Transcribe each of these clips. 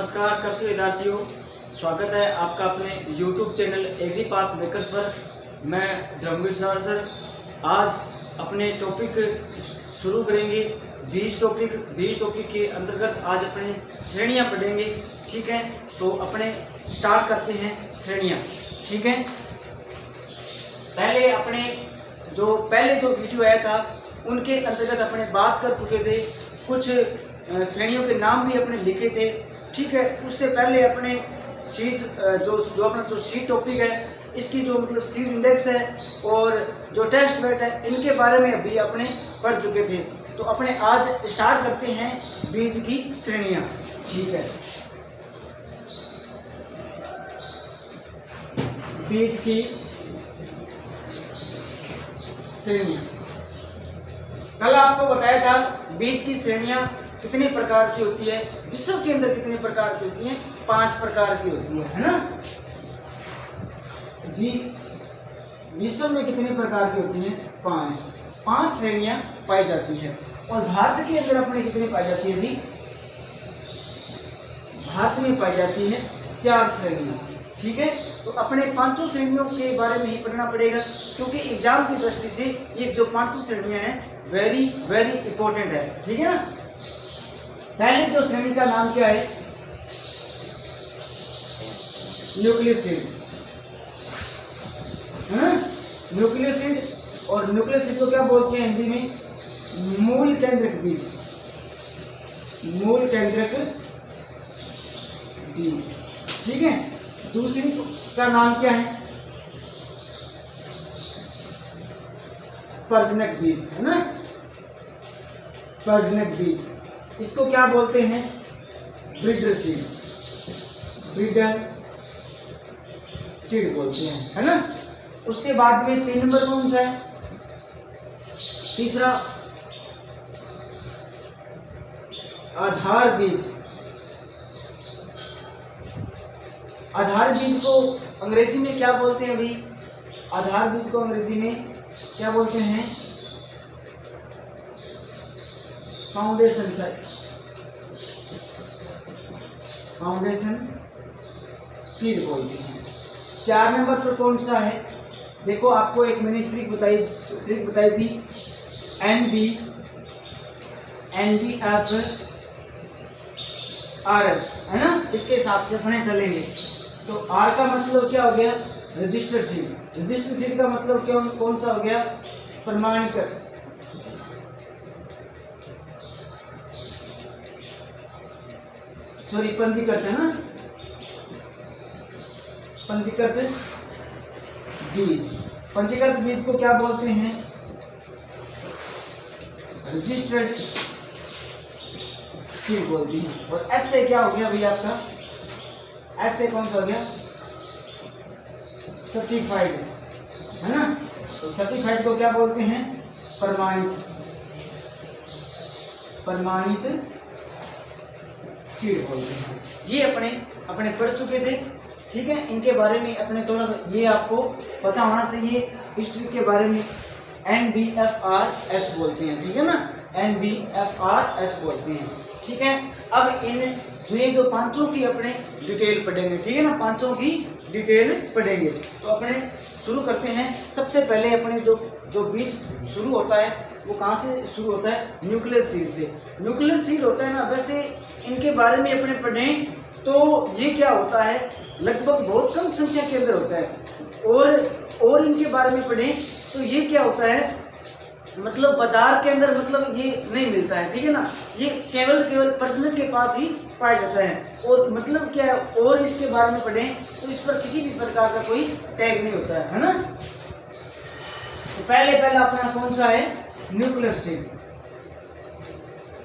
नमस्कार कृषि विद्यार्थियों, स्वागत है आपका अपने YouTube channel Agri Path Makers पर। मैं धर्मवीर सर आज अपने टॉपिक शुरू करेंगे। बीज टॉपिक के अंतर्गत आज अपने श्रेणियां पढ़ेंगे। ठीक है, तो अपने स्टार्ट करते हैं श्रेणियां। ठीक है, पहले जो वीडियो आया था उनके अंतर्गत अपने बात कर चुके थे, कुछ श्रेणियों के नाम भी अपने लिखे थे। ठीक है, उससे पहले अपने सीड जो सीड टॉपिक है, इसकी जो मतलब सीड इंडेक्स है और जो टेस्ट वेट है, इनके बारे में अभी अपने पढ़ चुके थे। तो अपने आज स्टार्ट करते हैं बीज की श्रेणियां। ठीक है, बीज की श्रेणियां। कल आपको बताया था बीज की श्रेणियां कितने प्रकार की होती है, विश्व के अंदर कितने प्रकार की होती हैं, 5 प्रकार की होती है ना जी। विश्व में कितने प्रकार की होती हैं? 5 श्रेणियां पाई जाती है। और भारत के अंदर अपने कितनी पाई जाती है जी? भारत में पाई जाती है 4 श्रेणियां। ठीक है, तो अपने 5 श्रेणियों के बारे में ही पढ़ना पड़ेगा, क्योंकि एग्जाम की दृष्टि से ये जो 5 श्रेणियां हैं वेरी वेरी इंपॉर्टेंट है। ठीक है ना। पहले जो श्रेणी का नाम क्या है? न्यूक्लियसिड। न्यूक्लियसिड, और न्यूक्लियसिड को क्या बोलते हैं हिंदी में? मूल केंद्रक बीज। मूल केंद्रक बीज। ठीक है, दूसरी का नाम क्या है? प्रजनक बीज, है ना। प्रजनक बीज, इसको क्या बोलते हैं? Breeder seed. ब्रीडर सीड बोलते हैं, है ना। उसके बाद में 3 नंबर कौन सा है? तीसरा आधार बीज। आधार बीज को अंग्रेजी में क्या बोलते हैं भाई? आधार बीज को अंग्रेजी में क्या बोलते हैं? फाउंडेशन सीड बोलते हैं। 4 नंबर पर कौन सा है? देखो, आपको एक मैंने ट्रिक बताई थी, NBFRS, है ना। इसके हिसाब से अपने चलेंगे। तो R का मतलब क्या हो गया? Registered seed. रजिस्टर्ड सीड का मतलब कौन सा हो गया? प्रमाणीकृत। सॉरी, पंजीकृत, है ना। पंजीकृत बीज। पंजीकृत बीज को क्या बोलते हैं? रजिस्टर्ड सीड बोलते हैं। और एस से क्या हो गया भैया आपका? एस से कौन सा हो गया? सर्टिफाइड, है ना। तो सर्टिफाइड को क्या बोलते हैं? प्रमाणित सीड बोलते हैं। ये अपने पढ़ चुके थे। ठीक है, इनके बारे में अपने थोड़ा सा ये आपको पता होना चाहिए। हिस्ट्री के बारे में NBFRS बोलते हैं। ठीक है ना, NBFRS बोलते हैं। ठीक है, अब ये जो 5 की अपने डिटेल पढ़ेंगे। ठीक है ना, 5 की डिटेल पढ़ेंगे। तो अपने शुरू करते हैं। सबसे पहले अपने जो बीज शुरू होता है वो कहाँ से शुरू होता है? न्यूक्लियस सीड से। न्यूक्लियस सीड होता है ना, वैसे इनके बारे में अपने पढ़ें तो ये क्या होता है, लगभग बहुत कम संख्या के अंदर होता है। और इनके बारे में पढ़ें तो ये क्या होता है, मतलब बाजार के अंदर मतलब ये नहीं मिलता है। ठीक है ना, ये केवल प्रजनक के पास ही पाया जाता है। और मतलब क्या है, और इसके बारे में पढ़ें तो इस पर किसी भी प्रकार का कोई टैग नहीं होता है ना। तो पहले अपना कौन सा है? Nucleus seed.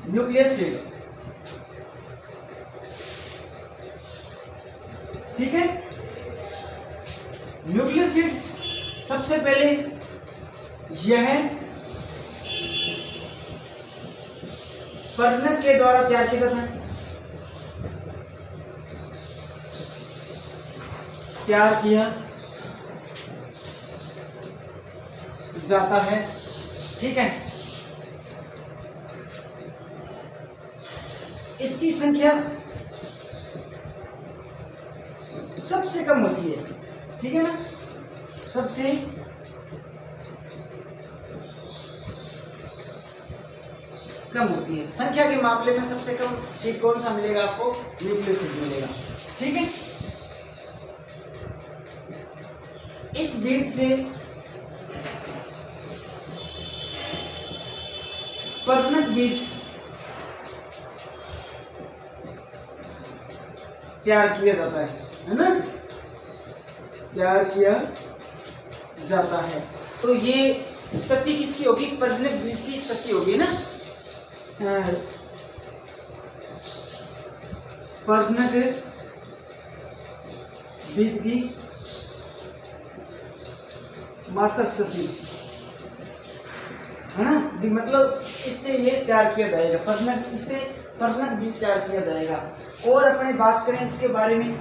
Nucleus seed. ठीक है, न्यूक्लियस सीड सबसे पहले यह प्रजनक के द्वारा तैयार किया जाता है। तैयार किया जाता है। ठीक है, इसकी संख्या सबसे कम होती है, ठीक है ना, सबसे कम होती है। संख्या के मामले में सबसे कम सीट कौन सा मिलेगा आपको? न्यूक्लियर सीट मिलेगा, ठीक है। इस बीज से प्रजनक बीज तैयार किया जाता है ना, तैयार किया जाता है। तो ये उत्पत्ति किसकी होगी? प्रजनक बीज की उत्पत्ति होगी ना, प्रजनक बीज की माता स्थिति है ना, मतलब इससे ये तैयार किया जाएगा, प्रजनक, इससे प्रजनक बीज तैयार किया जाएगा। और अपने बात करें इसके बारे में,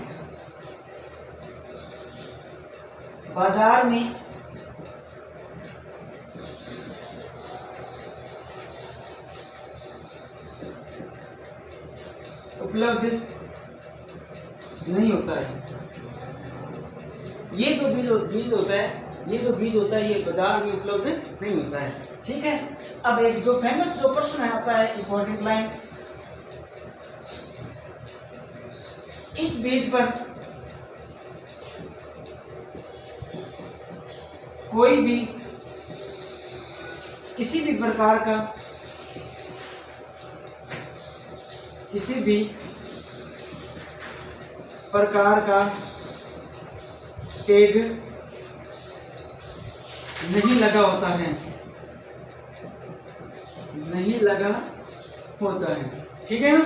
बाजार में उपलब्ध नहीं होता है। ये जो बीज होता है, ये जो बीज होता है, ये बाजार में उपलब्ध नहीं होता है, ठीक है। अब एक जो फेमस जो प्रश्न आता है, इंपॉर्टेंट लाइन, इस बीज पर कोई भी किसी भी प्रकार का टैग नहीं लगा होता है, नहीं लगा होता है, ठीक है ना।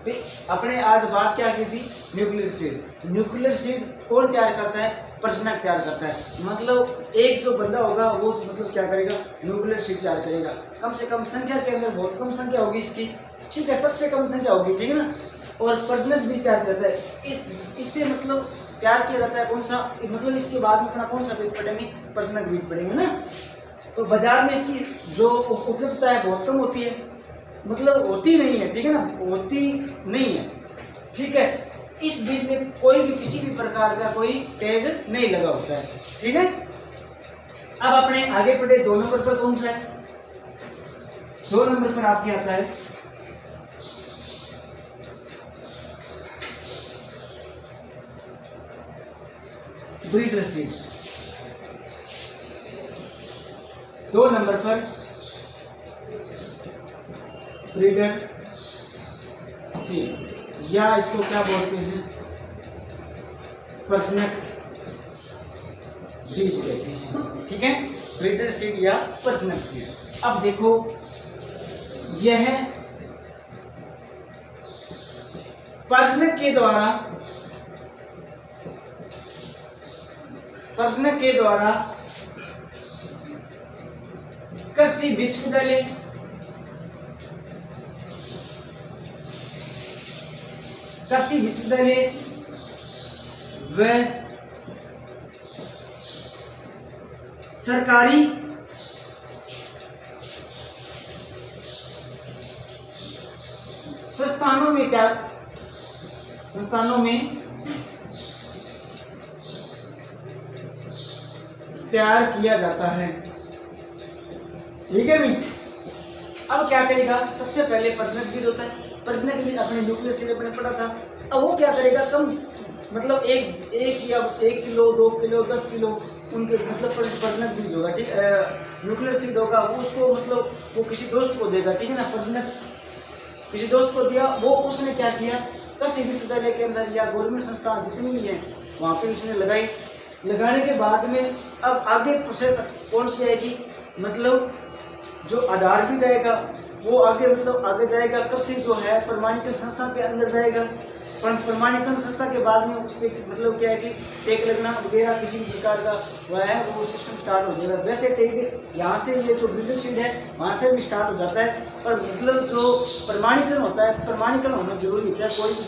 तो अपने आज बात क्या की थी? Nuclear seed. न्यूक्लियर सीड कौन तैयार करता है? प्रजनक तैयार करता है। मतलब एक जो बंदा होगा वो मतलब क्या करेगा? न्यूक्लियर सीड तैयार करेगा। कम से कम संख्या के अंदर बहुत कम संख्या होगी इसकी, ठीक है, सबसे कम संख्या होगी, ठीक है ना। और प्रजनक बीज तैयार करता है, इससे मतलब तैयार किया जाता है कौन सा, मतलब इसके बाद में अपना कौन सा बीज पढ़ेंगे? प्रजनक बीज पढ़ेंगे ना। तो बाजार में इसकी जो उपलब्धता है बहुत कम होती है, मतलब होती नहीं है, ठीक है ना, होती नहीं है, ठीक है। इस बीज में कोई भी किसी भी प्रकार का कोई टैग नहीं लगा होता है, ठीक है। अब अपने आगे पढ़े 2 नंबर पर कौन सा है? 2 नंबर पर आपके आता है ब्रीडर सीड। 2 नंबर पर ब्रीडर सीड, या इसको क्या बोलते हैं? प्रजनक बीज कहते हैं, ठीक है, ब्रीडर सीड या प्रजनक सीड। अब देखो, यह प्रजनक के द्वारा कृषि विश्वविद्यालय व सरकारी संस्थानों में तैयार किया जाता है, ठीक है भाई। अब क्या करेगा? सबसे पहले प्रजनक बीज होता है, प्रजनक बीज अपने न्यूक्लियर सीड अपने पढ़ा था। अब वो क्या करेगा? कम मतलब एक या 1 किलो 2 किलो 10 किलो उनके मतलब प्रजनक बीज होगा, ठीक, न्यूक्लियर सीड होगा, वो उसको मतलब वो किसी दोस्त को देगा, ठीक है ना। प्रजनक किसी दोस्त को दिया, वो उसने क्या किया? कृषि विश्वविद्यालय के अंदर या गवर्नमेंट संस्थान जितनी भी है वहाँ पे उसने लगाई। लगाने के बाद में अब आगे प्रोसेस कौन सी आएगी? मतलब जो आधार भी जाएगा वो आगे मतलब आगे जाएगा, कृषि जो है प्रमाणीकरण संस्था के अंदर जाएगा। प्रमाणीकरण संस्था के बाद में उस पर मतलब क्या है कि टैग लगना वगैरह किसी भी प्रकार का वह है वो सिस्टम स्टार्ट हो जाएगा। वैसे टैग यहाँ से ये जो ब्रीडर सीड है वहाँ से भी स्टार्ट हो जाता है, पर मतलब जो प्रमाणीकरण होता है, प्रमाणीकरण होना जरूरी होता है। कोई भी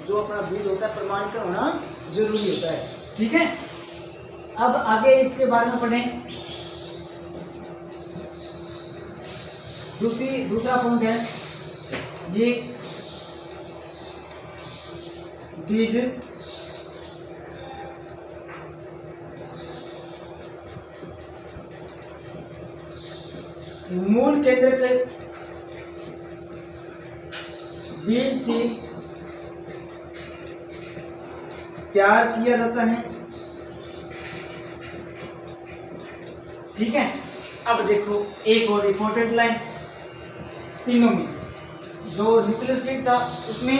जो अपना बीज होता है प्रमाणीकरण होना जरूरी होता है, ठीक है। अब आगे इसके बारे में पढ़ें। दूसरा पॉइंट है ये बीज मूल केंद्र के बीज से तैयार किया जाता है। ठीक है, अब देखो एक और इंपॉर्टेंट लाइन, तीनों में जो न्यूक्लियर सीड था उसमें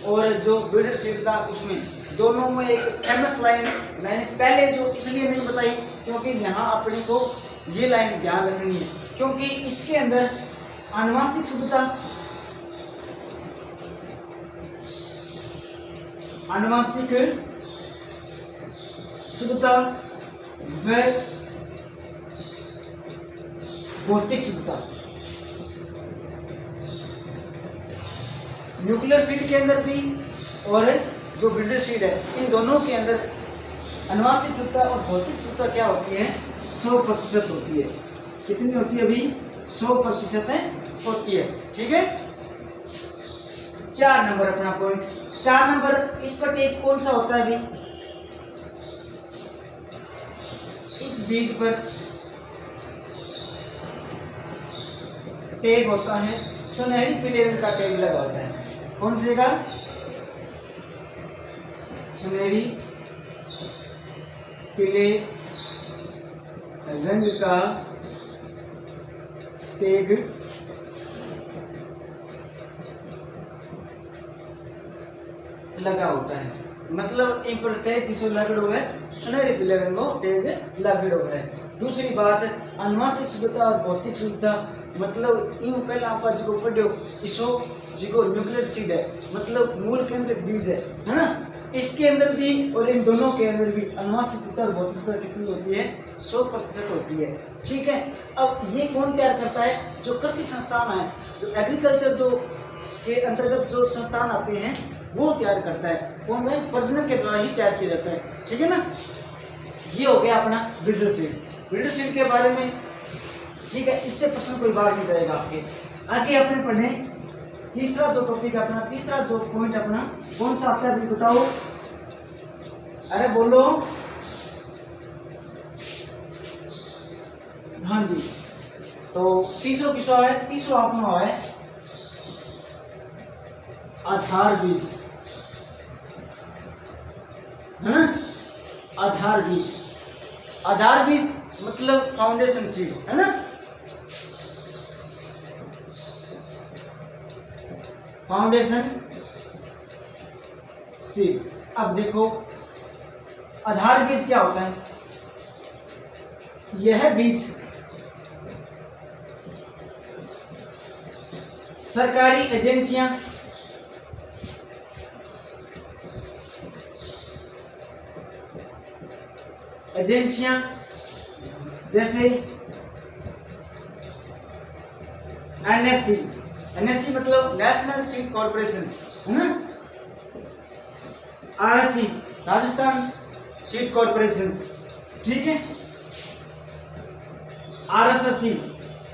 और जो ब्रीडर सीड था उसमें, दोनों में एक फेमस लाइन मैंने पहले जो इसलिए नहीं बताई क्योंकि यहाँ अपने को ये लाइन ध्यान रखनी है, क्योंकि इसके अंदर आनुवांशिक शुद्धता, आनुवांशिक शुद्धता व भौतिक शुद्धता, न्यूक्लियर सीड के अंदर भी और जो ब्रीडर सीड है, इन दोनों के अंदर आनुवांशिक शुद्धता और भौतिक शुद्धता क्या होती है? 100% होती है। कितनी होती है अभी? 100% होती है। ठीक है, 4 नंबर अपना पॉइंट। 4 नंबर, इस पर टेग कौन सा होता है अभी? इस बीज पर टेग होता है, सुनहरी पीले रंग का टेग लगा होता है। कौन से का? सुनहरी पीले रंग का टेग लगा होता है, मतलब एक पर टेग किसको लागड़ हुआ है? सुनहरे पीले रंग को टेग लागड़ हुआ है। दूसरी बात, आनुवांशिक शुद्धता और भौतिक शुद्धता, मतलब यूं पहले आप जो पढ़ो इसो जिको न्यूक्लियर सीड है, मतलब मूल केंद्र बीज है ना, इसके अंदर भी और इन दोनों के अंदर भी आनुवांशिक शुद्धता और भौतिक शुद्धता कितनी होती है? 100% होती है। ठीक है, अब ये कौन तैयार करता है? जो कृषि संस्थान है, जो एग्रीकल्चर जो के अंतर्गत जो संस्थान आते हैं वो तैयार करता है। कौन है? प्रजनन के द्वारा ही तैयार किया जाता है। ठीक है ना, ये हो गया अपना ब्रीडर सीड। ब्रीडर सीड के बारे में, ठीक है, इससे प्रश्न कोई बाहर नहीं जाएगा आपके। आगे अपने पढ़े तीसरा जो टॉपिक अपना, तीसरा जो पॉइंट अपना कौन सा आता है अभी बताओ? अरे बोलो। हाँ जी, तो तीसरा किसो है? तीसरा अपना है आधार बीज, है ना? आधार बीज, आधार बीज मतलब फाउंडेशन सीड, है ना? Foundation seed. अब देखो आधार बीज क्या होता है? यह बीज सरकारी एजेंसियां, जैसे एनएससी, एनएससी मतलब नेशनल सीड कॉर्पोरेशन, है ना? आरएससी राजस्थान सीड कॉर्पोरेशन, ठीक है? आरएसएससी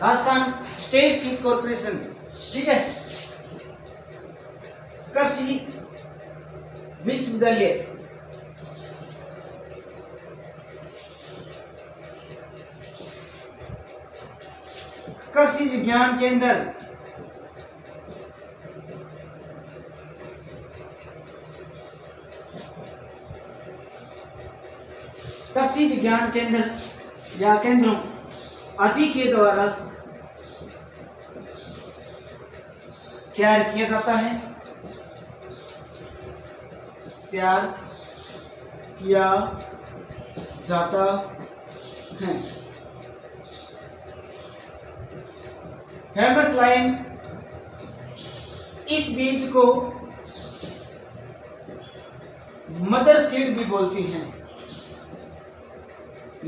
राजस्थान स्टेट सीड कॉर्पोरेशन, ठीक है? कृषि विश्वविद्यालय, कृषि विज्ञान केंद्र, कृषि विज्ञान केंद्र या केंद्रों आदि के द्वारा तैयार किया जाता है, तैयार किया जाता है। फेमस लाइन, इस बीज को मदर सीड भी बोलती हैं,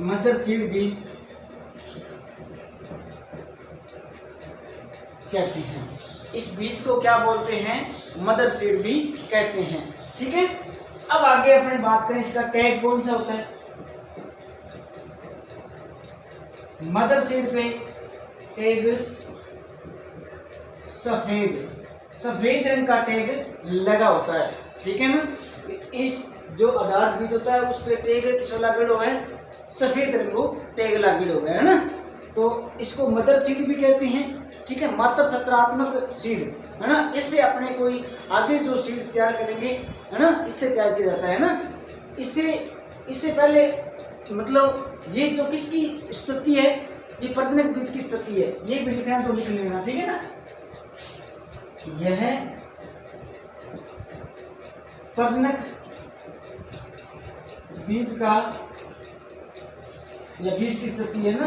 मदर सीड भी कहते हैं। इस बीज को क्या बोलते हैं? मदर सीड भी कहते हैं, ठीक है? अब आगे अपने बात करें इसका टैग कौन सा होता है। मदर सीड पे टैग सफेद रंग का टैग लगा होता है, ठीक है ना? इस जो आधार बीज होता है उस पे टैग किस लागड़ हुआ है? सफेद रंग को टैग लागड़ हुआ है ना? तो इसको मदर सीड भी कहते हैं, ठीक है, मात्र सत्रात्मक सीड, है ना। इससे अपने कोई आगे जो सीड तैयार करेंगे, है ना, इससे तैयार किया जाता है ना। इससे पहले मतलब ये जो किसकी स्थिति है, ये प्रजनक बीज की स्थिति है, ये भी लिखना है तो लिख लेना, ठीक है ना। यह प्रजनक बीज का या बीज की स्थिति है ना,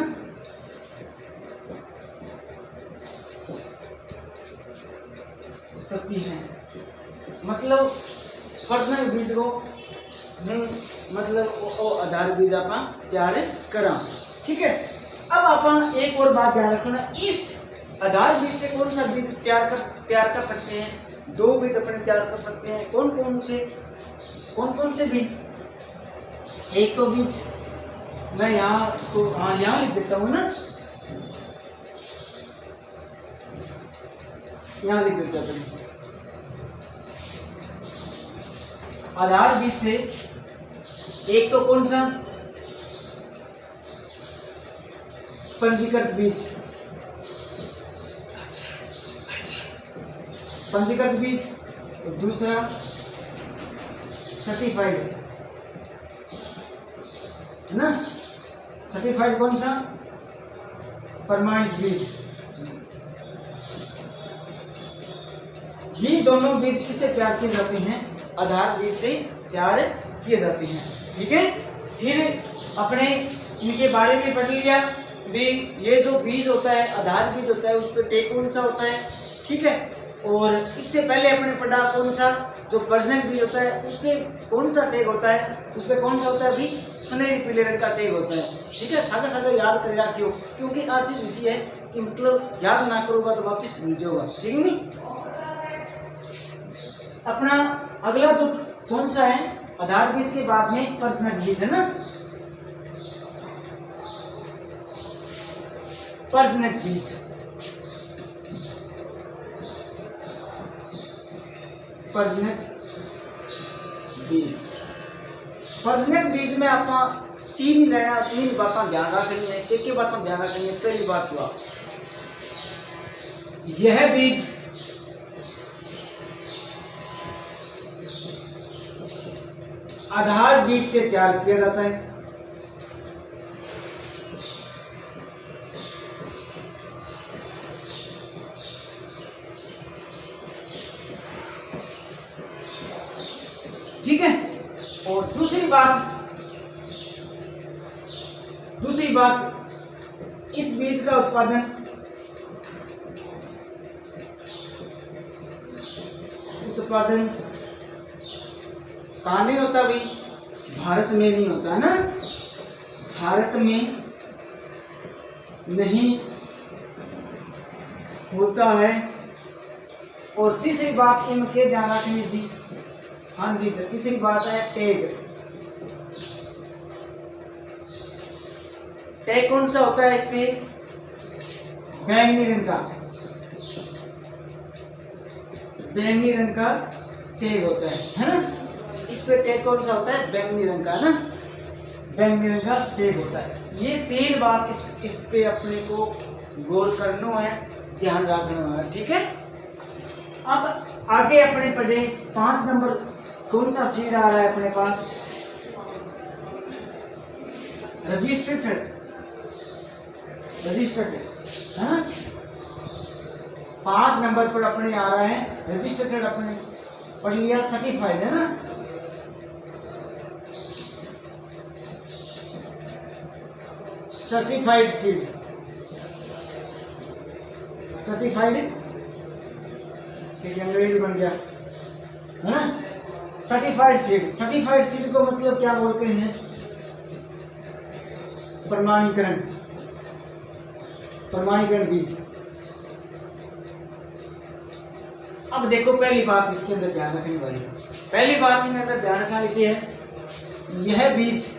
स्थिति है, मतलब प्रजनक बीज को मतलब वो आधार बीज आप तैयार करा, ठीक है। अब आप एक और बात ध्यान रखना, इस आधार बीज से कौन सा बीज तैयार कर सकते हैं, दो बीज अपने तैयार कर सकते हैं। कौन कौन से बीज, एक तो बीज मैं यहाँ तो यहाँ लिख देता हूँ ना, यहाँ लिख देता हूँ। आधार बीज से एक तो कौन सा, पंजीकृत बीज, पंजीकृत बीज, दूसरा सर्टिफाइड, है ना। सर्टिफाइड कौन सा, प्रमाणित बीज। ये दोनों बीज किससे तैयार किए जाते हैं, आधार बीज से तैयार किए जाते हैं, ठीक है। फिर अपने इनके बारे में पढ़ लिया भी, ये जो बीज होता है, आधार बीज होता है, उस पर टेक कौन सा होता है, ठीक है। और इससे पहले अपने पढ़ा कौन सा, जो प्रजनक बीज होता है उस पर कौन सा टैग होता है, उस पर कौन सा होता है, अभी सुनहरी पीले रंग का टैग होता है, ठीक है। सादा सादा याद करेगा, क्यों, क्योंकि आज चीज इसी है कि मतलब याद ना करोगा तो वापस भूल जाओगा, ठीक है नहीं। अपना अगला जो कौन सा है, आधार बीज के बाद में प्रजनक बीज, है ना। प्रजनक बीज, प्रजनक बीज, प्रजनक बीज में आप तीन बातें ध्यान रखनी है, एक बात ध्यान रखनी है। पहली बात हुआ, यह बीज आधार बीज से तैयार किया जाता है, ठीक है। और दूसरी बात, इस बीज का उत्पादन कहाँ नहीं होता भाई, भारत में नहीं होता ना, भारत में नहीं होता है। और तीसरी बात इनके ध्यान रखनी जी, हाँ जी, तो तीसरी बात है टैग। टैग कौन सा होता है इस पे, बैंगनी रंग का टैग होता है ना। इस पे टैग कौन सा होता है, बैंगनी रंग का ना, बैंगनी रंग का टैग होता है। ये तीन बात इस पे अपने को गौर करना है, ध्यान रखना है, ठीक है। अब आगे अपने पढ़े 5 नंबर कौन सा सीड आ रहा है अपने पास, रजिस्टर्ड है ना। 5 नंबर पर अपने आ रहा है रजिस्टर्ड, अपने पढ़ लिया। सर्टिफाइड है ना, सर्टिफाइड सीड, सर्टिफाइड अंग्रेजी बन गया है ना। सर्टिफाइड सीड को मतलब क्या बोलते हैं, प्रमाणीकरण बीज। अब देखो पहली बात इसके अंदर ध्यान रखने वाली, पहली बात इसके अंदर ध्यान रखने वाली है, यह बीज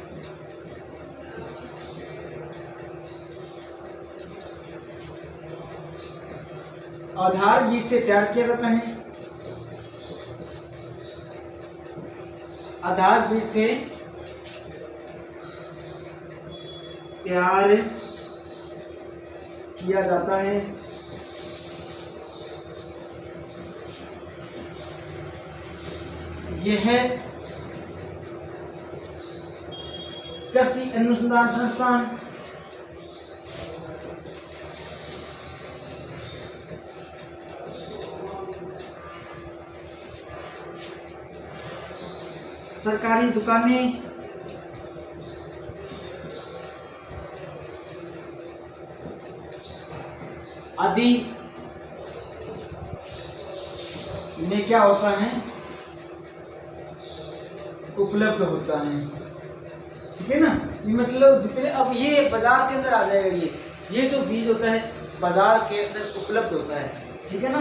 आधार बीज से तैयार किया जाता है, आधार बीज से तैयार किया जाता है। यह कृषि अनुसंधान संस्थान, सरकारी दुकानें, आदि में क्या होता है, उपलब्ध होता है। ठीक है ना, मतलब जितने, अब ये बाजार के अंदर आ जाएगा, ये जो बीज होता है बाजार के अंदर उपलब्ध होता है। ठीक है ना,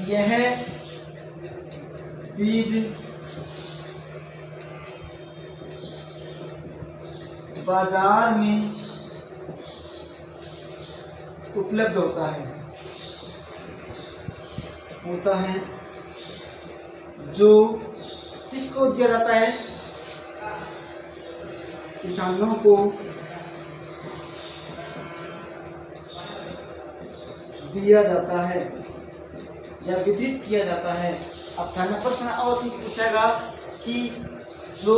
यह बीज बाजार में उपलब्ध होता है जो किसको दिया जाता है, किसानों को दिया जाता है या वितरित किया जाता है। अब थाना प्रश्न और चीज पूछेगा कि जो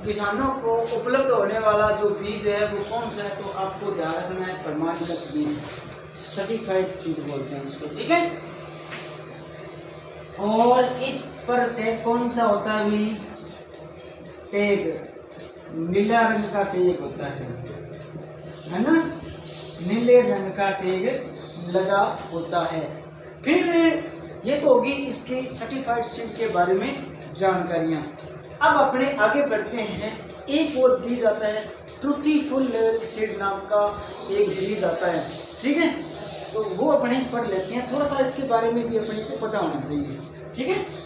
किसानों को उपलब्ध होने वाला जो बीज है वो कौन सा है, तो आपको ध्यान रखना है प्रमाणित बीज, सर्टिफाइड सीड बोलते हैं उसको। ठीक है, और इस पर टैग कौन सा होता है, भी टैग नीला रंग का टैग होता है ना, नीले रंग का टैग लगा होता है। फिर ये तो होगी इसकी सर्टिफाइड सीड के बारे में जानकारियां। अब अपने आगे बढ़ते हैं, एक और बीज आता है ट्रूथफुल सीड नाम का एक बीज आता है। ठीक है, तो वो अपने पढ़ लेते हैं, थोड़ा सा इसके बारे में भी अपने को पता होना चाहिए। ठीक है,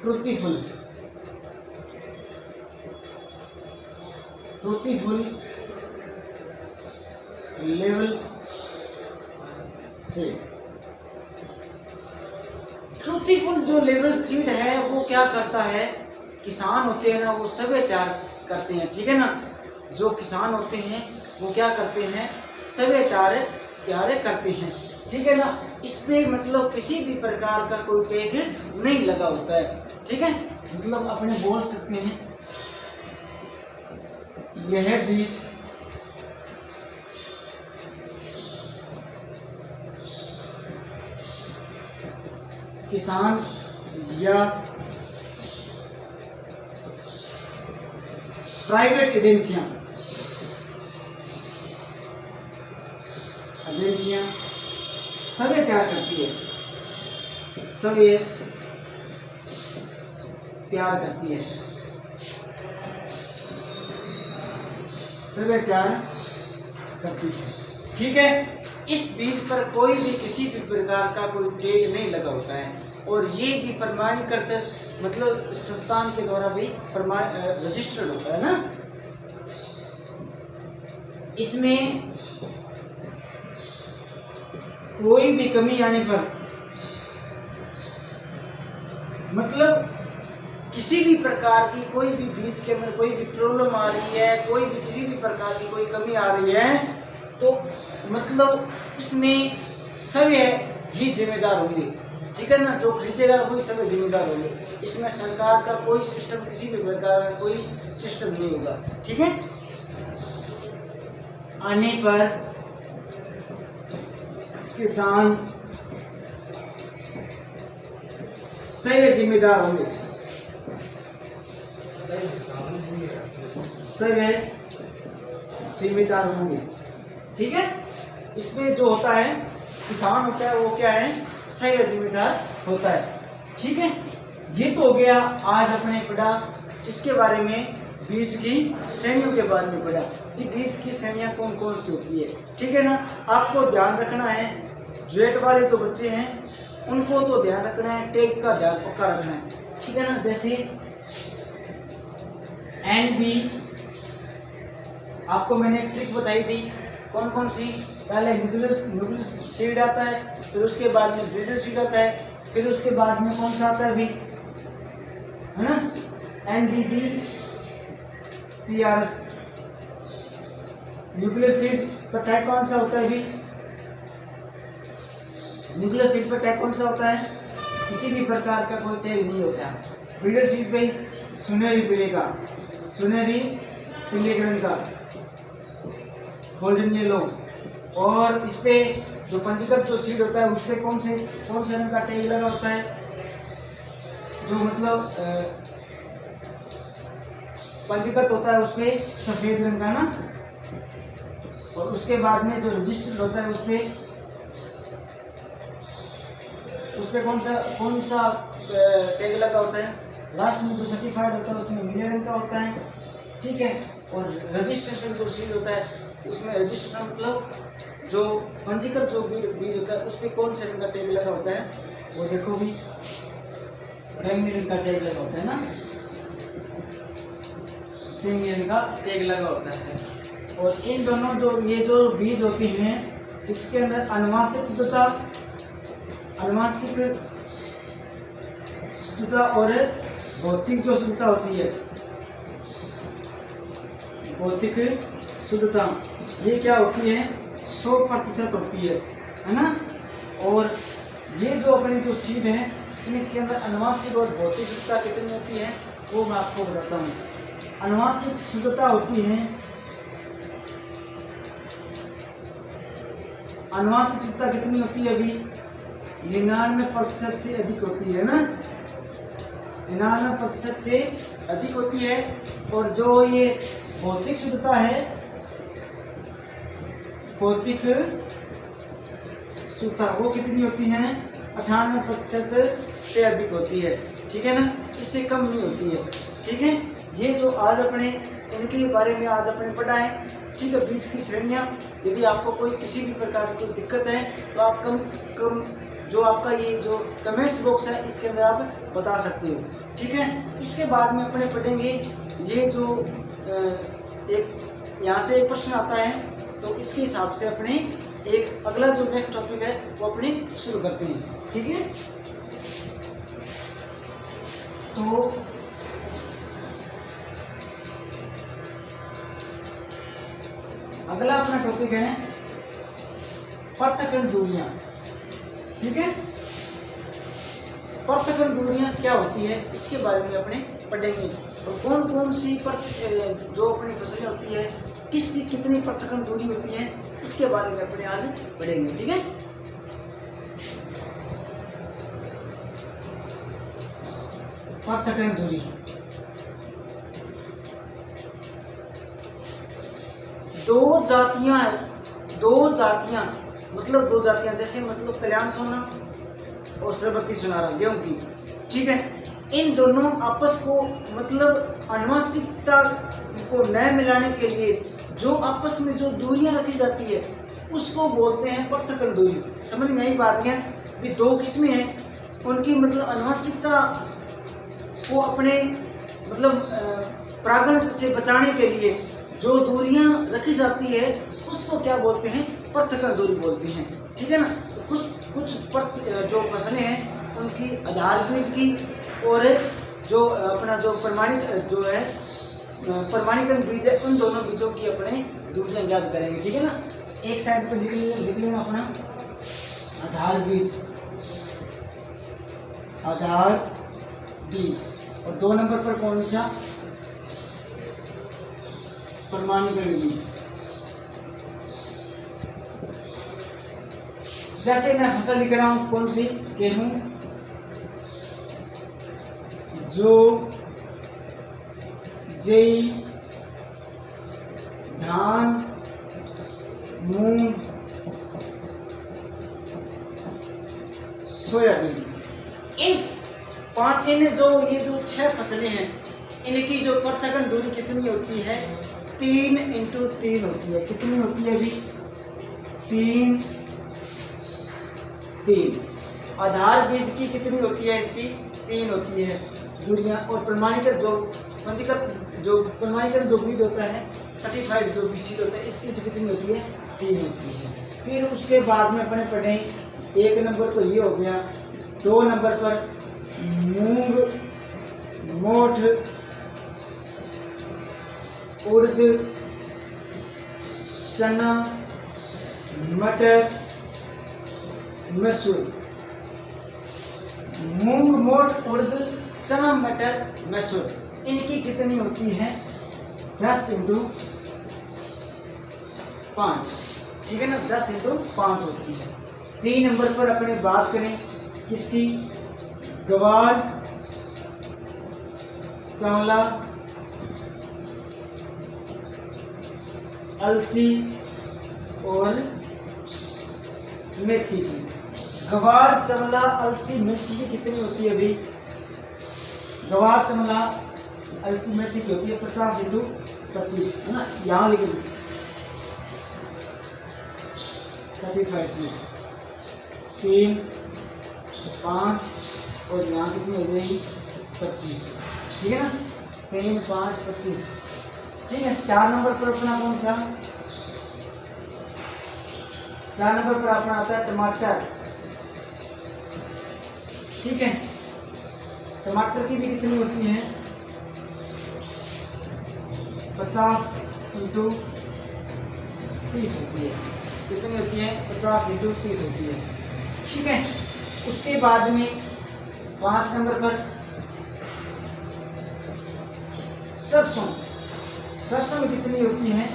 ट्रूथफुल लेवल सीड, ट्रूथफुल जो लेवल सीड है वो क्या करता है, किसान होते हैं ना वो सभी तैयार करते हैं। ठीक है ना, जो किसान होते हैं वो क्या करते हैं, सभी तैयार करते हैं। ठीक है ना, इसमें मतलब किसी भी प्रकार का कोई टैग नहीं लगा होता है। ठीक है, मतलब अपने बोल सकते हैं यह बीज किसान या प्राइवेट एजेंसियां सभी तैयार करती है, सभी तैयार करती है, सभी तैयार करती है। ठीक है, इस बीज पर कोई भी किसी भी प्रकार का कोई टैग नहीं लगा होता है, और ये भी प्रमाणीकृत मतलब संस्थान के द्वारा भी रजिस्टर्ड होता है ना। इसमें कोई भी कमी आने पर, मतलब किसी भी प्रकार की कोई भी बीज के अंदर कोई भी प्रॉब्लम आ रही है, कोई भी किसी भी प्रकार की कोई कमी आ रही है, तो मतलब इसमें सभी ही जिम्मेदार होंगे। ठीक है ना, जो खरीदेगा वही सभी जिम्मेदार होंगे। इसमें सरकार का कोई सिस्टम, किसी भी प्रकार का कोई सिस्टम नहीं होगा। ठीक है, आने पर किसान सभी जिम्मेदार होंगे, सभी जिम्मेदार होंगे। ठीक है, इसमें जो होता है किसान होता है वो क्या है, सही जिम्मेदार होता है। ठीक है, ये तो हो गया आज अपने पढ़ा इसके बारे में, बीज की श्रेणियों के बारे में पढ़ा कि बीज की श्रेणियां कौन कौन सी होती है। ठीक है ना, आपको ध्यान रखना है, ज्वेट वाले जो बच्चे हैं उनको तो ध्यान रखना है, टैग का ध्यान पक्का रखना है। ठीक है ना, जैसे NB आपको मैंने एक ट्रिक बताई थी, कौन कौन सी, पहले न्यूक्लियस सीड आता है, फिर उसके बाद में ब्रीडर सीड आता है, फिर उसके बाद में कौन सा आता है अभी, है ना, NBBPRS। न्यूक्लियस सीड पर टैग कौन सा होता है अभी, न्यूक्लियस सीड पर टैग कौन सा होता है, किसी भी प्रकार का कोई टैग नहीं होता है। ब्रीडर सीड पे सुनहरी पीले का, सुनहरी पीले रंग का, गोल्डन येलो। और इस पे जो पंजीकृत जो सीड होता है उस पर कौन से रंग का टैग लगा होता है, जो मतलब पंजीकृत होता है उस पर सफेद रंग का ना। और उसके बाद में जो रजिस्टर्ड होता है उस पे कौन सा टैग लगा होता है। लास्ट में जो सर्टिफाइड होता है उसमें नीले रंग का होता है, ठीक है। और रजिस्ट्रेशन जो सीड होता है उसमें रजिस्ट्रेशन मतलब जो पंजीकृत जो बीज होता है उस पर कौन से रंग का टैग लगा होता है, वो देखो भी बैंगनी रंग का टैग लगा होता है ना, बैंगनी रंग का टैग लगा होता है। और इन दोनों ये जो बीज होती हैं इसके अंदर अनुवांशिक शुद्धता और भौतिक जो शुद्धता होती है, भौतिक शुद्धता ये क्या होती है, 100% होती है ना। और ये जो अपने जो सीड हैं इनके अंदर अनुवांशिक और भौतिक शुद्धता कितनी होती है वो मैं आपको बताता हूँ। अनुवांशिक शुद्धता होती है, अनुवांशिक शुद्धता कितनी होती है अभी, 99% से अधिक होती है ना, 99% से अधिक होती है। और जो ये भौतिक शुद्धता है, भौतिक शुद्धता वो कितनी होती है, 98% से अधिक होती है, ठीक है ना, इससे कम नहीं होती है, ठीक है। ये जो आज अपने इनके बारे में आज अपने पढ़ा है, ठीक है। बीज की श्रेणियाँ, यदि आपको कोई किसी भी प्रकार की कोई दिक्कत है तो आप कम जो आपका ये जो कमेंट्स बॉक्स है इसके अंदर आप बता सकते हो, ठीक है। इसके बाद में अपने पढ़ेंगे ये जो एक यहाँ से एक प्रश्न आता है तो इसके हिसाब से अपने एक अगला जो नेक्स्ट टॉपिक है वो अपने शुरू करते हैं, ठीक है। तो अगला अपना टॉपिक है पृथक्करण दूरियां, ठीक है। पृथक्करण दूरियां क्या होती है इसके बारे में अपने पढ़ेंगे। और कौन सी जो अपनी फसलें होती है किसकी कितनी पृथक्करण दूरी होती है इसके बारे में अपने आज पढ़ेंगे, ठीक है। पृथक्करण दूरी, दो जातियां जैसे मतलब कल्याण सोना और सरबती सुनारा गेहूं की, ठीक है। इन दोनों आपस को मतलब आनुवंशिकता को न मिलाने के लिए जो आपस में जो दूरियां रखी जाती है उसको बोलते हैं पृथक्करण दूरी। समझ में आई बात है भी, दो किस्में हैं उनकी मतलब आनुवंशिकता को अपने मतलब परागण से बचाने के लिए जो दूरियां रखी जाती है उसको क्या बोलते हैं, पृथक्करण दूरी बोलते हैं, ठीक है ना। तो कुछ जो फसलें हैं उनकी आधार बीज की और जो अपना जो प्रमाणीकरण बीज है उन दोनों बीजों की अपने दूरियां ज्ञात करेंगे, ठीक है ना। एक साइड पे लिख लेना अपना आधार बीज और 2 नंबर पर कौन सा, प्रमाणीकरण बीज। जैसे मैं फसल लिख रहा हूं कौन सी, गेहूं, जो, जेई, धान, मूंग, सोयाबीन। इन जो ये जो 6 फसलें हैं इनकी जो पृथक्करण दूरी कितनी होती है, 3x3 होती है। कितनी होती है अभी, 3। आधार बीज की कितनी होती है, इसकी 3 होती है दूरियां। और प्रमाणीकरण जो बीज होता है सर्टिफाइड जो BC होता है इसकी तो कितनी होती है, 3 होती है। फिर उसके बाद में अपने पढ़े 1 नंबर तो ये हो गया, 2 नंबर पर मूंग, मोठ, उड़द, चना, मटर, मसूर। मूंग, मोठ, उड़द, चना, मटर, मसूर, इनकी कितनी होती है, 10 × 5, ठीक है ना, 10 × 5 होती है। 3 नंबर पर अपने बात करें किसकी, गवार, चंवला, अलसी और मेथी की। गवार, चंवला, अलसी, मेथी की कितनी होती है अभी, गवार, चंवला, अलसी, मेथी की होती है 50 × 25, है ना, यहाँ लिख दीजिए सर्टिफाइड सीड 3, 5 और यहाँ कितनी हो जाएगी 25, ठीक है ना, 3, 5, 25, ठीक है। 4 नंबर पर अपना कौन सा, 4 नंबर पर अपना आता है टमाटर, ठीक है। टमाटर की भी कितनी होती है, 50 × 30 होती है, कितनी होती है, 50 × 30 होती है, ठीक है। उसके बाद में 5 नंबर पर सरसों, सरसों में कितनी होती है,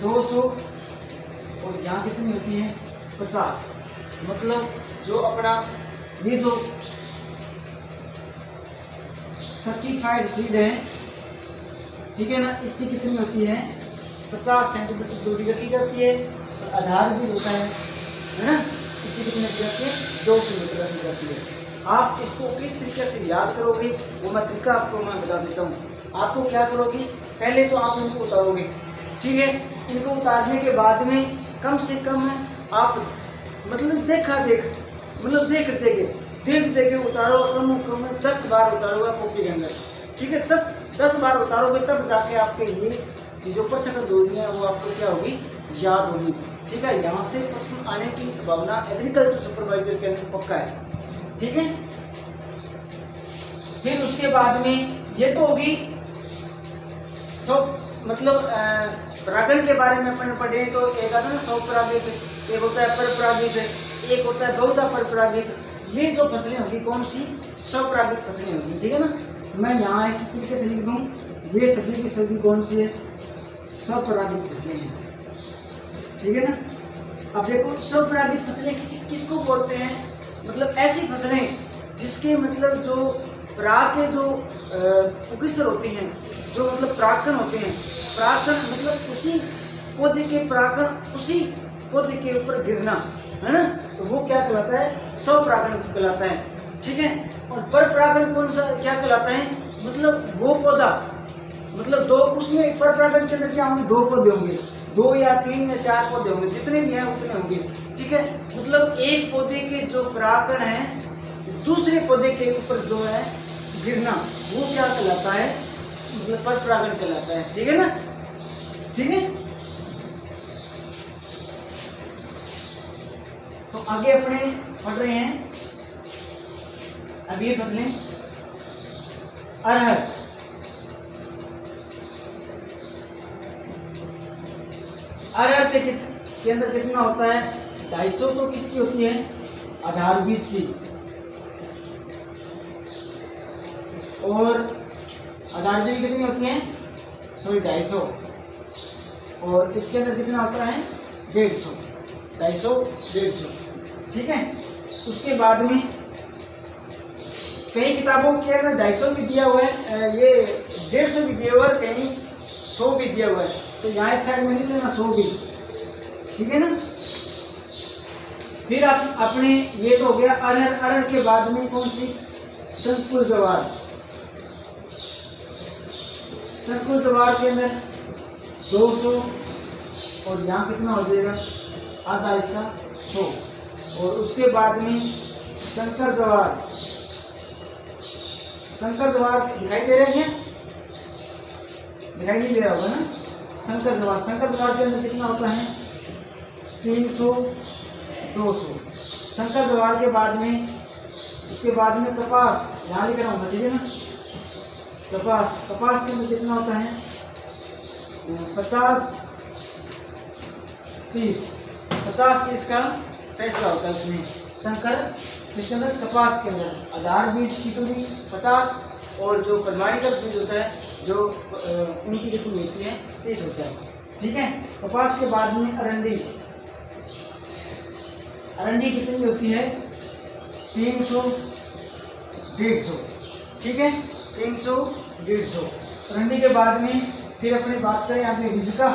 200 और यहाँ कितनी होती है 50, मतलब जो अपना ये जो सर्टिफाइड सीड है, ठीक है ना, इसकी कितनी होती है 50 सेंटीमीटर दूरी रखी जाती है और आधार भी होता है ना, इसकी कितनी रखी जाती है 200 मीटर रखी जाती है। आप इसको किस तरीके से याद करोगे वो मैं तरीका आपको मैं बता देता हूँ। आपको क्या करोगे, पहले तो आप इनको उतारोगे, ठीक है। इनको उतारने के बाद में कम से कम आप मतलब देख देखे उतारो, कम 10 बार उतारोगे कॉपी के अंदर, ठीक है। 10 बार उतारोगे तब जाके आपके ये चीज़ों पर थकन होती है वो आपको क्या होगी, याद होगी, ठीक है। यहाँ से प्रश्न आने की संभावना एग्रीकल्चर सुपरवाइजर के अंदर पक्का है, ठीक है। फिर उसके बाद में ये तो होगी सब मतलब परागण के बारे में अपन पढ़े तो एक आता है ना स्वपरागित, एक होता है परपरागित, एक होता है बहुधा परपरागित। ये जो फसलें होगी कौन सी, स्वपरागित फसलें होगी, ठीक है ना। मैं यहाँ इस तरीके से लिख दूँ, ये सभी की सभी कौन सी है, स्वपरागित फसलें हैं, ठीक है ना। अब देखो स्वपरागित फसलें किसको बोलते हैं, मतलब ऐसी फसलें जिसके मतलब जो पराग के जो पुकिसर होते हैं, जो मतलब परागकण होते हैं, परागकण मतलब उसी पौधे के परागकण उसी पौधे के ऊपर गिरना, है ना, तो वो क्या कहलाता है, स्वपरागण कहलाता है, ठीक है। और परपरागण कौन सा क्या कहलाता है, मतलब वो पौधा मतलब दो, उसमें परपरागण के अंदर क्या होंगे, 2 पौधे होंगे, 2 या 3 या 4 पौधे होंगे, जितने भी हैं उतने होंगे, ठीक है। मतलब एक पौधे के जो परागकण है दूसरे पौधे के ऊपर जो है गिरना, वो क्या कहलाता है, मतलब परपरागण कहलाता है, ठीक है ना, ठीक है। तो आगे अपने पढ़ रहे हैं अगली फसलें, अरहर, अरहर के अंदर कितना होता है, 250 तो किसकी होती है, आधार बीज की, और आधार बीज कितनी होती है, सॉरी 250, और इसके अंदर कितना होता है 150, 150, ठीक है। उसके बाद में कई किताबों के अंदर 250 भी दिया हुआ है, ये 150 भी दिया हुआ है, कहीं 100 भी दिया हुआ है, तो यहाँ एक साइड में लिख लेना 100 भी, ठीक है ना। फिर आप अपने ये तो हो गया अरहर, अरहर के बाद में कौन सी, संकुल ज्वार, संकुल ज्वार के अंदर 200 और यहाँ कितना हो जाएगा, आधा इसका 100, और उसके बाद में शंकर ज्वार, शंकर ज्वार दिखाई दे रहे हैं, दिखाई नहीं दे रहा होगा ना। संकर जवार, संकर जवार के अंदर कितना होता है 300 200। संकर जवार के बाद में, उसके बाद में कपास, यहाँ लिख रहा हूँ ठीक है ना। कपास, कपास के अंदर कितना होता है 50 30। 50-30 का फैसला होता है उसमें संकर, जिसके अंदर कपास के अंदर आधार बीज की दूरी 50 और जो प्रमाणिकल बीज होता है जो उनकी कितनी होती है 30 होता है, ठीक है। कपास के बाद में अरंडी, अरंडी कितनी होती है 300 150, ठीक है 300 150। अरंडी के बाद में फिर अपनी बात करें यहाँ पे रिजका,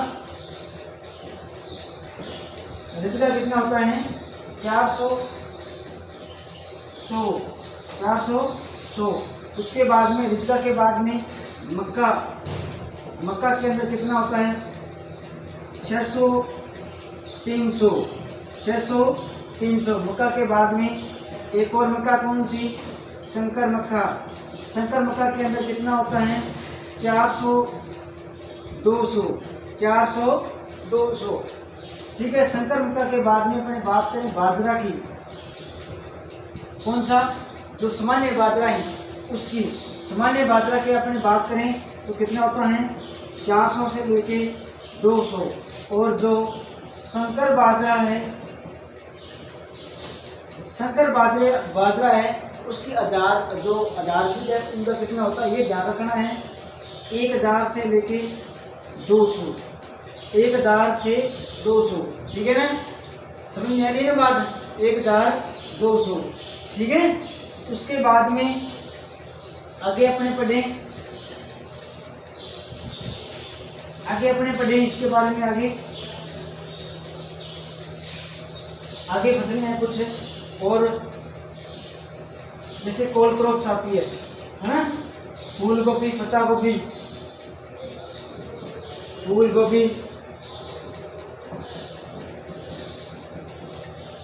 रिजका कितना होता है 400 100। उसके बाद में रिजका के बाद में मक्का, मक्का के अंदर कितना होता है 600 300। मक्का के बाद में एक और मक्का कौन सी, संकर मक्का। संकर मक्का के अंदर कितना होता है 400 200, ठीक है। संकर मक्का के बाद में अपने बात करें बाजरा की, कौन सा जो सामान्य बाजरा है उसकी, सामान्य बाजरा की अपने बात करें तो कितना होता है 400 से लेके 200। और जो संकर बाजरा है, संकर बाजरा है उसकी आधार, जो आधार बीज है उनका कितना होता है, ये ध्यान रखना है 1000 से लेके 200, 1000 से 200, ठीक है ना। समझ में आ रही है ना बात, 1200, ठीक है। उसके बाद में आगे अपने पढ़े इसके बारे में। आगे फसलें हैं कुछ और, जैसे कोल क्रॉप्स आती है ना, फूल गोभी, पत्ता गोभी, फूल गोभी,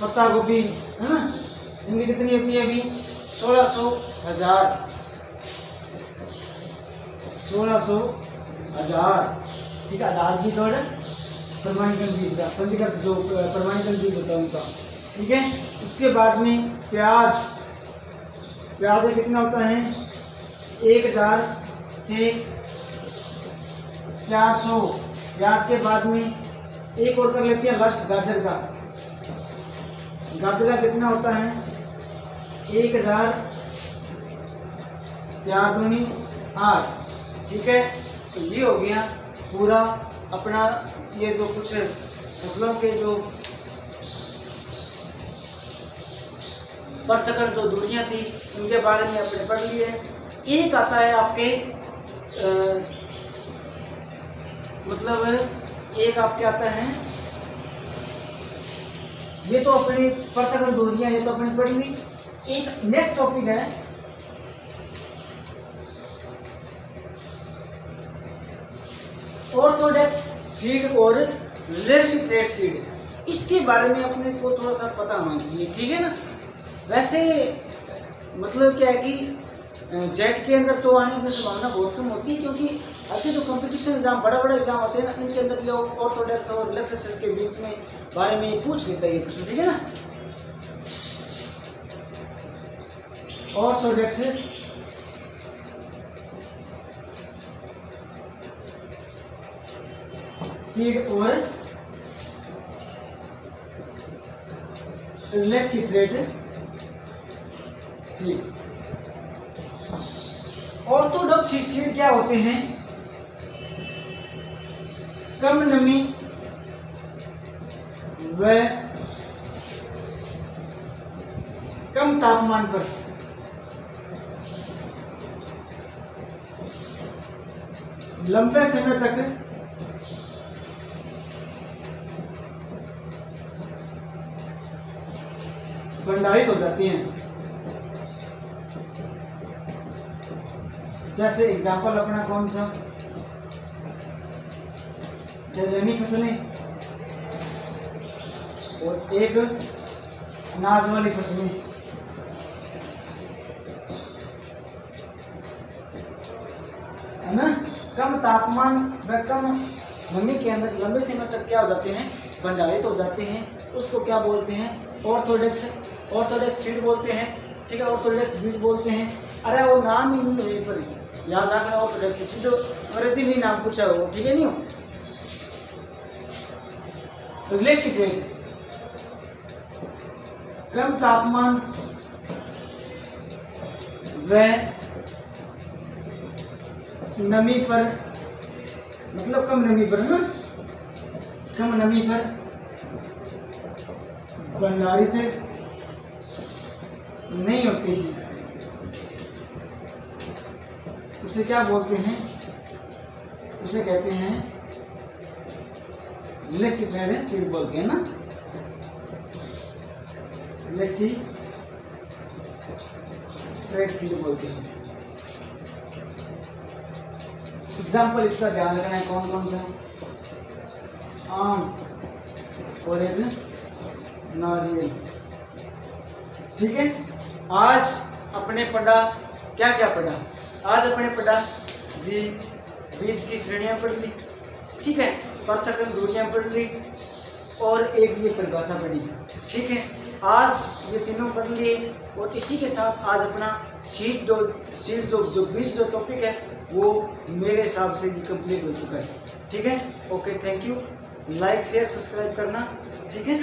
पत्ता गोभी, है ना। इनकी कितनी होती है अभी 1600 1000, ठीक है। आधार बीज और प्रमाणिकल बीज का, पंजीकृत जो प्रमाणिकल बीज होता है उनका, ठीक है। उसके बाद में प्याज, प्याज कितना होता है 1000 से 400। प्याज के बाद में एक और कर लेते हैं लास्ट गाजर का, गाजर का कितना होता है 1000 4 दूनी 8, ठीक है। तो ये हो गया पूरा अपना, ये जो कुछ फसलों के जो पृथक जो दूरियां थी उनके बारे में आपने पढ़ लिए। एक आता है आपके मतलब एक आपके आता है, ये तो अपनी पृथक दूरियां, ये तो अपनी पढ़ ली। एक नेक्स्ट टॉपिक है ऑर्थोडॉक्स सीड और लेसिट्रेट सीड। इसके बारे में अपने को थोड़ा सा पता होना चाहिए, ठीक है ना। वैसे मतलब क्या है कि जेट के अंदर तो आने की संभावना बहुत कम होती है, क्योंकि आगे जो कंपटीशन एग्जाम, बड़ा बड़ा एग्जाम होते हैं ना, इनके अंदर भी ऑर्थोडॉक्स और लेसिट्रेट के बीच में बारे में पूछ लेता है ये प्रश्न, ठीक है ना। ऑर्थोडॉक्स सीड और लेसिट्रेट सीड। ऑर्थोडॉक्स सीड क्या होते हैं, कम नमी व कम तापमान पर लंबे समय तक भंडारित हो जाती हैं। जैसे एग्जाम्पल अपना कौन सा, दलहनी फसलें और एक अनाज वाली फसलें, है ना। कम तापमान व कम नमी के अंदर लंबे समय तक क्या हो जाते हैं, भंडारित हो जाते हैं, उसको क्या बोलते हैं, ऑर्थोडॉक्स सीड बोलते हैं। ठीक है, ऑर्थोडॉक्स बीज बोलते हैं। अरे वो नाम ही नहीं है पर याद रखना, ऑर्थोडॉक्स सीड अंग्रेजी में नाम पूछा हो, ठीक है नहीं हो। ग्लेसिग्रेड कम तापमान व नमी पर, मतलब कम नमी पर ना, कम नमी पर भंडारित नहीं होते हैं, उसे क्या बोलते हैं, उसे कहते हैं ग्लेसिग्रेड सीड बोलते हैं ना, ग्लेसिग्रेड सीड बोलते हैं। एग्जाम्पल इसका ध्यान रखना है, कौन कौन सा, आम और एक नारियल। ठीक है, आज अपने पढ़ा, क्या क्या पढ़ा, आज अपने पढ़ा जी बीज की श्रेणियां पढ़ ली, ठीक है, पृथक दूरियां पढ़ ली और एक ये परिभाषा पढ़ी। ठीक है, आज ये तीनों पढ़ लिए और इसी के साथ आज अपना सीड जो बीज जो टॉपिक है वो मेरे हिसाब से कंप्लीट हो चुका है। ठीक है, okay, thank you. Like share subscribe करना, ठीक है।